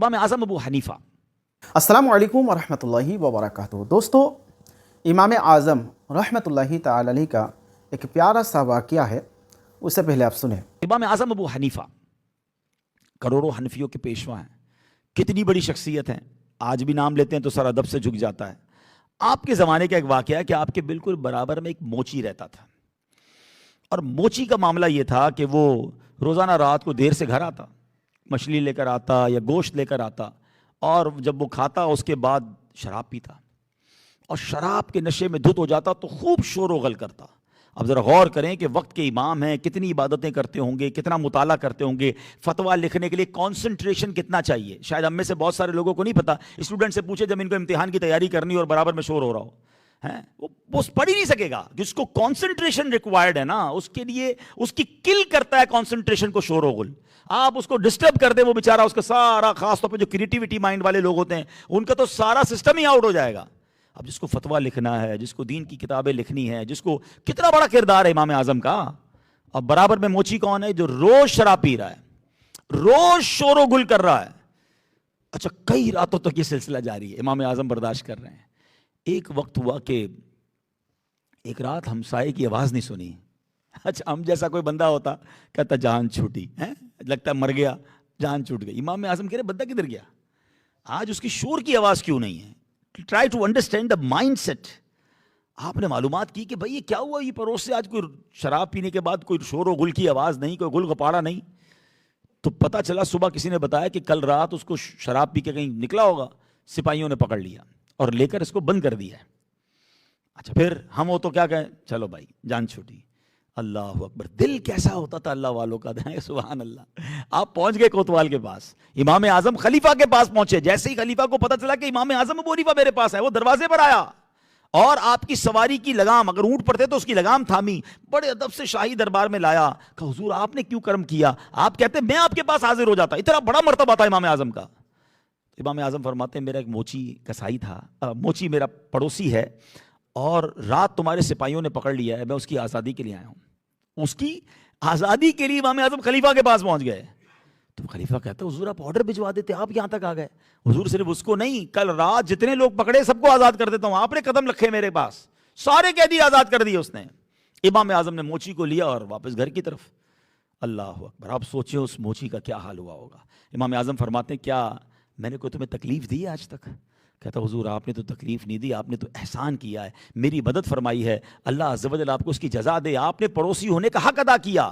امام اعظم ابو حنیفہ۔ السلام علیکم ورحمۃ اللہ وبرکاتہ۔ دوستو، امام اعظم رحمۃ اللہ تعالی علیہ کا ایک پیارا سا واقعہ ہے، اس سے پہلے آپ سنیں۔ امام اعظم ابو حنیفہ کروڑوں حنفیوں کے پیشوا ہیں، کتنی بڑی شخصیت ہیں، آج بھی نام لیتے ہیں تو سر ادب سے جھک جاتا ہے۔ آپ کے زمانے کا ایک واقعہ ہے کہ آپ کے بالکل برابر میں ایک موچی رہتا تھا، اور موچی کا معاملہ یہ تھا کہ وہ روزانہ رات کو دیر سے گھر آتا، مچھلی لے کر آتا یا گوشت لے کر آتا، اور جب وہ کھاتا اس کے بعد شراب پیتا، اور شراب کے نشے میں دھت ہو جاتا تو خوب شور و غل کرتا۔ اب ذرا غور کریں کہ وقت کے امام ہیں، کتنی عبادتیں کرتے ہوں گے، کتنا مطالعہ کرتے ہوں گے، فتویٰ لکھنے کے لیے کانسنٹریشن کتنا چاہیے۔ شاید ہم میں سے بہت سارے لوگوں کو نہیں پتا، اسٹوڈنٹ سے پوچھے جب ان کو امتحان کی تیاری کرنی اور برابر میں شور ہو رہا ہو، وہ پڑھ ہی نہیں سکے گا، جس کو کانسنٹریشن ریکوائرڈ ہے نا، اس کے لیے اس کی کل کرتا ہے کانسنٹریشن کو شور و غل۔ آپ اس کو ڈسٹرب کر دیں، وہ بیچارہ اس کا سارا، خاص طور پہ جو کریٹیوٹی مائنڈ والے لوگ ہوتے ہیں، ان کا تو سارا سسٹم ہی آؤٹ ہو جائے گا۔ اب جس کو فتویٰ لکھنا ہے، جس کو دین کی کتابیں لکھنی ہے، جس کو کتنا بڑا کردار ہے امام اعظم کا، اب برابر میں موچی کون ہے؟ جو روز شراب پی رہا ہے، روز شور و گل کر رہا ہے۔ اچھا، کئی راتوں تک یہ سلسلہ جاری ہے، امام اعظم برداشت کر رہے ہیں۔ ایک وقت ہوا کہ ایک رات ہمسائے کی آواز نہیں سنی۔ اچھا، ہم جیسا کوئی بندہ ہوتا کہتا جان چھوٹی، لگتا ہے مر گیا، جان چھوٹ گئی۔ امام اعظم کہہ رہے بندہ کدھر گیا؟ آج اس کی شور کی آواز کیوں نہیں ہے؟ Try to understand the mindset. آپ نے معلومات کی کہ بھئی یہ کیا ہوا، یہ پڑوس سے آج کوئی شراب پینے کے بعد کوئی شور و غل کی آواز نہیں، کوئی گل گپاڑا نہیں۔ تو پتہ چلا صبح کسی نے بتایا کہ کل رات اس کو شراب پی کے کہیں نکلا ہوگا، سپاہیوں نے پکڑ لیا اور لے کر اس کو بند کر دیا ہے۔ اچھا، پھر ہم ہو تو کیا کہیں؟ چلو بھائی جان چھوٹی۔ اللہ اکبر، دل کیسا ہوتا تھا اللہ والوں کا، سبحان اللہ۔ آپ پہنچ گئے کوتوال کے پاس، امام اعظم خلیفہ کے پاس پہنچے۔ جیسے ہی خلیفہ کو پتہ چلا کہ امام اعظم ابو حنیفہ میرے پاس ہے، وہ دروازے پر آیا اور آپ کی سواری کی لگام، اگر اونٹ پر تھے تو اس کی لگام تھامی، بڑے ادب سے شاہی دربار میں لایا۔ کہ حضور آپ نے کیوں کرم کیا؟ آپ کہتے میں آپ کے پاس حاضر ہو جاتا۔ اتنا بڑا مرتبہ تھا امام اعظم کا۔ امام اعظم فرماتے ہیں میرا ایک موچی کسائی تھا، موچی میرا پڑوسی ہے، اور رات تمہارے سپاہیوں نے پکڑ لیا ہے، میں اس کی آزادی کے لیے آیا ہوں۔ اس کی آزادی کے لیے امام اعظم خلیفہ کے پاس پہنچ گئے۔ تو خلیفہ کہتا ہے حضور آپ آرڈر بھجوا دیتے، آپ یہاں تک آ گئے۔ حضور صرف اس کو نہیں، کل رات جتنے لوگ پکڑے سب کو آزاد کر دیتا ہوں، آپ نے قدم رکھے میرے پاس، سارے قیدی آزاد کر دیے اس نے۔ امام اعظم نے موچی کو لیا اور واپس گھر کی طرف۔ اللہ اکبر، آپ سوچیں اس موچی کا کیا حال ہوا ہوگا۔ امام اعظم فرماتے ہیں کیا میں نے کوئی تمہیں تکلیف دی ہے آج تک؟ کہتا حضور آپ نے تو تکلیف نہیں دی، آپ نے تو احسان کیا ہے، میری مدد فرمائی ہے، اللہ عز و جل آپ کو اس کی جزا دے، آپ نے پڑوسی ہونے کا حق ادا کیا۔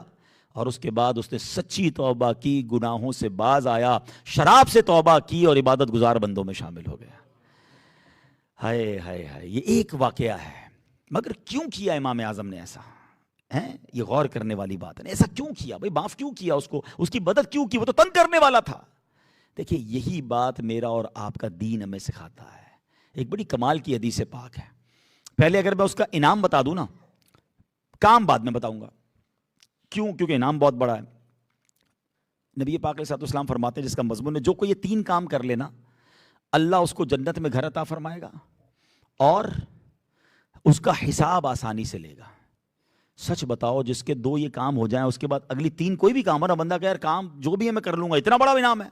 اور اس کے بعد اس نے سچی توبہ کی، گناہوں سے باز آیا، شراب سے توبہ کی اور عبادت گزار بندوں میں شامل ہو گیا۔ ہائے ہائے ہائے، یہ ایک واقعہ ہے، مگر کیوں کیا امام اعظم نے ایسا؟ یہ غور کرنے والی بات ہے، ایسا کیوں کیا بھائی؟ معاف کیوں کیا اس کو؟ اس کی مدد کیوں کی؟ وہ تو تنگ کرنے والا تھا۔ دیکھیے یہی بات میرا اور آپ کا دین ہمیں سکھاتا ہے۔ ایک بڑی کمال کی حدیث پاک ہے، پہلے اگر میں اس کا انعام بتا دوں نا، کام بعد میں بتاؤں گا۔ کیوں؟ کیونکہ انعام بہت بڑا ہے۔ نبی پاک علیہ الصلوۃ والسلام فرماتے ہیں جس کا مضمون ہے جو کوئی یہ 3 کام کر لینا، اللہ اس کو جنت میں گھر عطا فرمائے گا اور اس کا حساب آسانی سے لے گا۔ سچ بتاؤ جس کے 2 یہ کام ہو جائیں، اس کے بعد اگلی 3 کوئی بھی کام ہو نا، بندہ کہ یار کام جو بھی ہے میں کر لوں گا، اتنا بڑا انعام ہے۔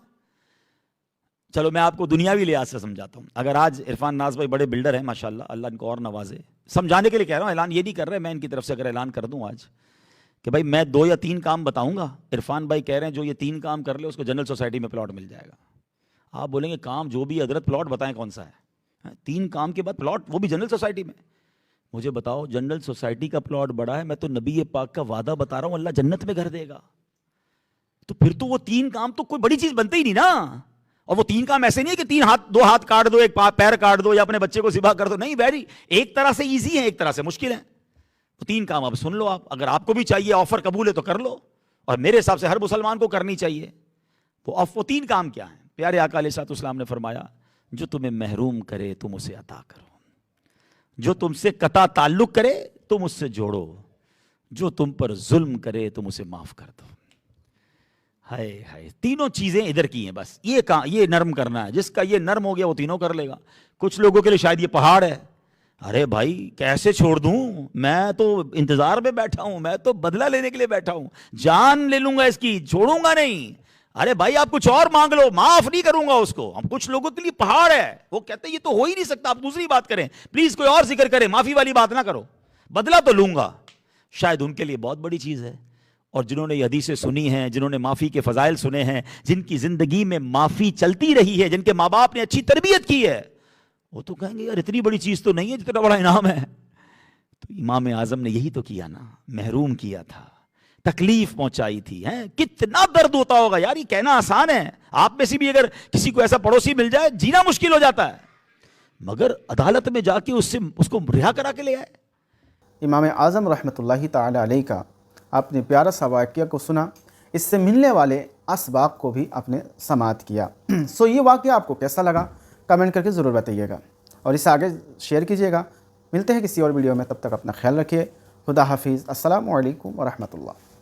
چلو میں آپ کو دنیاوی لحاظ سے سمجھاتا ہوں۔ اگر آج عرفان ناز بھائی بڑے بلڈر ہیں ماشاءاللہ، اللہ ان کو اور نوازے، سمجھانے کے لیے کہہ رہا ہوں، اعلان یہ نہیں کر رہے، میں ان کی طرف سے اگر اعلان کر دوں آج کہ بھائی میں 2 یا 3 کام بتاؤں گا، عرفان بھائی کہہ رہے ہیں جو یہ 3 کام کر لے اس کو جنرل سوسائٹی میں پلاٹ مل جائے گا۔ آپ بولیں گے کام جو بھی حضرت پلاٹ بتائیں کون سا ہے؟ 3 کام کے بعد پلاٹ، وہ بھی جنرل سوسائٹی میں؟ مجھے بتاؤ جنرل سوسائٹی کا پلاٹ بڑا ہے، میں تو نبی پاک کا وعدہ بتا رہا ہوں اللہ جنت میں گھر دے گا۔ تو پھر تو وہ 3 کام تو کوئی بڑی چیز بنتے ہی نہیں نا۔ اور وہ 3 کام ایسے نہیں ہے کہ 2 ہاتھ کاٹ دو، 1 پیر کاٹ دو یا اپنے بچے کو ذبح کر دو، نہیں، ایک طرح سے ایزی ہے، ایک طرح سے مشکل ہے۔ تو 3 کام اب سن لو آپ، اگر آپ کو بھی چاہیے آفر قبول ہے تو کر لو، اور میرے حساب سے ہر مسلمان کو کرنی چاہیے۔ وہ 3 کام کیا ہیں؟ پیارے آقا علیہ السلام نے فرمایا جو تمہیں محروم کرے تم اسے عطا کرو، جو تم سے قطع تعلق کرے تم اس سے جوڑو، جو تم پر ظلم کرے تم اسے معاف کر دو۔ ہائے ہائے، 3 چیزیں ادھر کی ہیں، بس یہ نرم کرنا ہے، جس کا یہ نرم ہو گیا وہ 3 کر لے گا۔ کچھ لوگوں کے لیے شاید یہ پہاڑ ہے، ارے بھائی کیسے چھوڑ دوں، میں تو انتظار میں بیٹھا ہوں، میں تو بدلہ لینے کے لیے بیٹھا ہوں، جان لے لوں گا اس کی، چھوڑوں گا نہیں۔ ارے بھائی آپ کچھ اور مانگ لو، معاف نہیں کروں گا اس کو. ہم کچھ لوگوں کے لیے پہاڑ ہے، وہ کہتے ہیں یہ تو ہو ہی نہیں سکتا، آپ دوسری بات کریں پلیز، کوئی اور ذکر کریں، معافی والی بات نہ کرو، بدلہ تو لوں گا. شاید ان کے لیے بہت بڑی چیز ہے. اور جنہوں نے یہ حدیثیں سنی ہیں، جنہوں نے معافی کے فضائل سنے ہیں، جن کی زندگی میں معافی چلتی رہی ہے، جن کے ماں باپ نے اچھی تربیت کی ہے، وہ تو کہیں گے یار اتنی بڑی چیز تو نہیں ہے جتنا بڑا انعام ہے. تو امام اعظم نے یہی تو کیا نا، محروم کیا تھا، تکلیف پہنچائی تھی. کتنا درد ہوتا ہوگا یار، یہ کہنا آسان ہے. آپ میں سے بھی اگر کسی کو ایسا پڑوسی مل جائے جینا مشکل ہو جاتا ہے، مگر عدالت میں جا کے اس کو رہا کرا کے لے آئے. امام اعظم رحمۃ اللہ تعالی علیہ کا آپ نے پیارا سا واقعہ کو سنا، اس سے ملنے والے اسباق کو بھی آپ نے سماعت کیا. سو یہ واقعہ آپ کو کیسا لگا کمنٹ کر کے ضرور بتائیے گا، اور اسے آگے شیئر کیجیے گا. ملتے ہیں کسی اور ویڈیو میں، تب تک اپنا خیال رکھیے. خدا حافظ. السلام علیکم ورحمۃ اللہ.